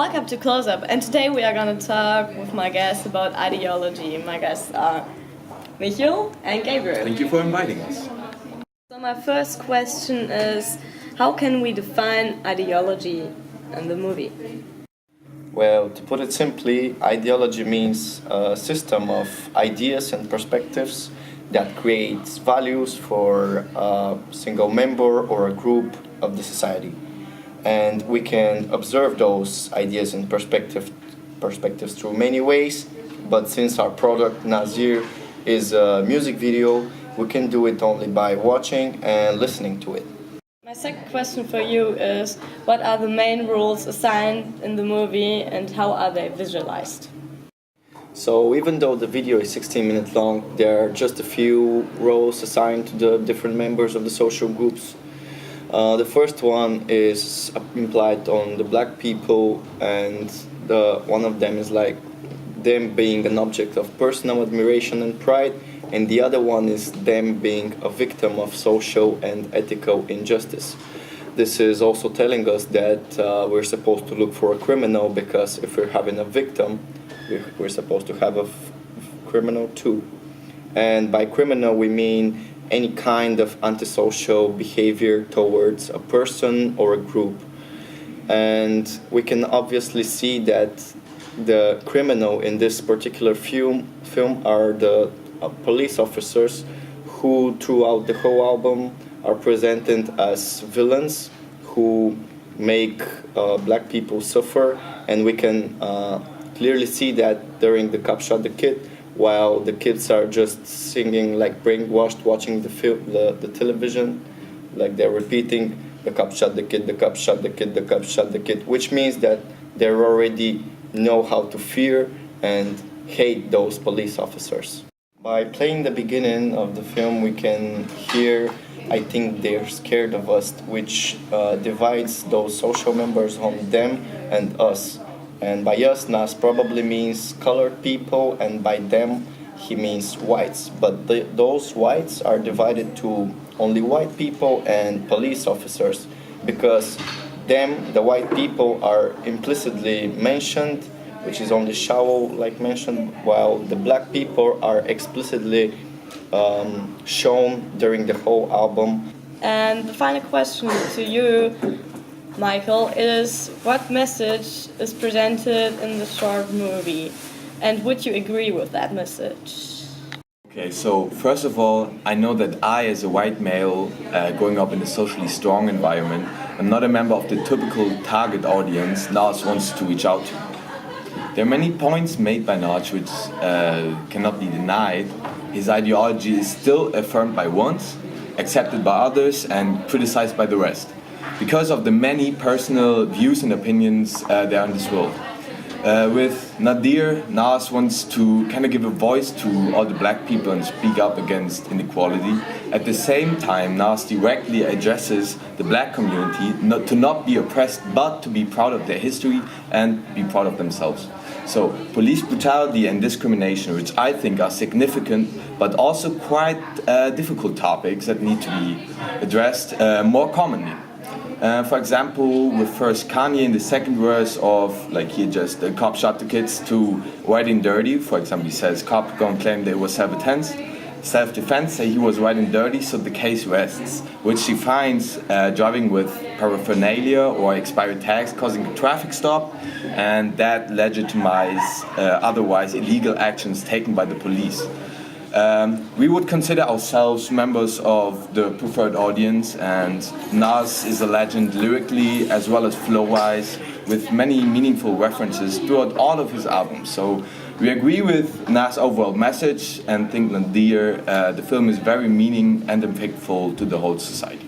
welcome to Close Up, and today we are going to talk with my guests about ideology. My guests are Michael and Gabriel. Thank you for inviting us. So my first question is, how can we define ideology in the movie? Well, to put it simply, ideology means a system of ideas and perspectives that creates values for a single member or a group of the society. And we can observe those ideas and perspectives through many ways, but since our product Nazir is a music video, we can do it only by watching and listening to it. My second question for you is, what are the main rules assigned in the movie and how are they visualized? So even though the video is 16 minutes long, there are just a few roles assigned to the different members of the social groups. The first one is implied on the black people, and one of them is like them being an object of personal admiration and pride, and the other one is them being a victim of social and ethical injustice. This is also telling us that we're supposed to look for a criminal, because if we're having a victim, we're supposed to have a criminal too. And by criminal we mean any kind of antisocial behavior towards a person or a group. And we can obviously see that the criminal in this particular film are the police officers who throughout the whole album are presented as villains who make black people suffer, and we can clearly see that during the Cop Shot the Kid, while the kids are just singing like brainwashed, watching the television, like they're repeating the cop shot the kid, the cop shot the kid, the cop shot the kid, which means that they already know how to fear and hate those police officers. By playing the beginning of the film, we can hear, I think they're scared of us, which divides those social members on them and us. And by us, Nas probably means colored people, and by them, he means whites. But those whites are divided to only white people and police officers, because them, the white people, are implicitly mentioned, which is only shallow, like mentioned, while the black people are explicitly shown during the whole album. And the final question to you, Michael, is what message is presented in the short movie, and would you agree with that message? Okay, so first of all, I know that I, as a white male growing up in a socially strong environment, am not a member of the typical target audience Nas wants to reach out to. There are many points made by Nas which cannot be denied. His ideology is still affirmed by ones, accepted by others, and criticized by the rest, because of the many personal views and opinions there in this world. With Nadir, Nas wants to kind of give a voice to all the black people and speak up against inequality. At the same time, Nas directly addresses the black community to not be oppressed, but to be proud of their history and be proud of themselves. So, police brutality and discrimination, which I think are significant, but also quite difficult topics that need to be addressed more commonly. For example, with first Kanye in the second verse of, like, he just, the cop shot the kids, to riding dirty. For example, he says, cop gonna claim that it was self-defense, say he was riding dirty, so the case rests, which he finds driving with paraphernalia or expired tags causing a traffic stop, and that legitimize otherwise illegal actions taken by the police. We would consider ourselves members of the preferred audience, and Nas is a legend lyrically as well as flow-wise, with many meaningful references throughout all of his albums. So we agree with Nas' overall message and think Nadir, the film is very meaning and impactful to the whole society.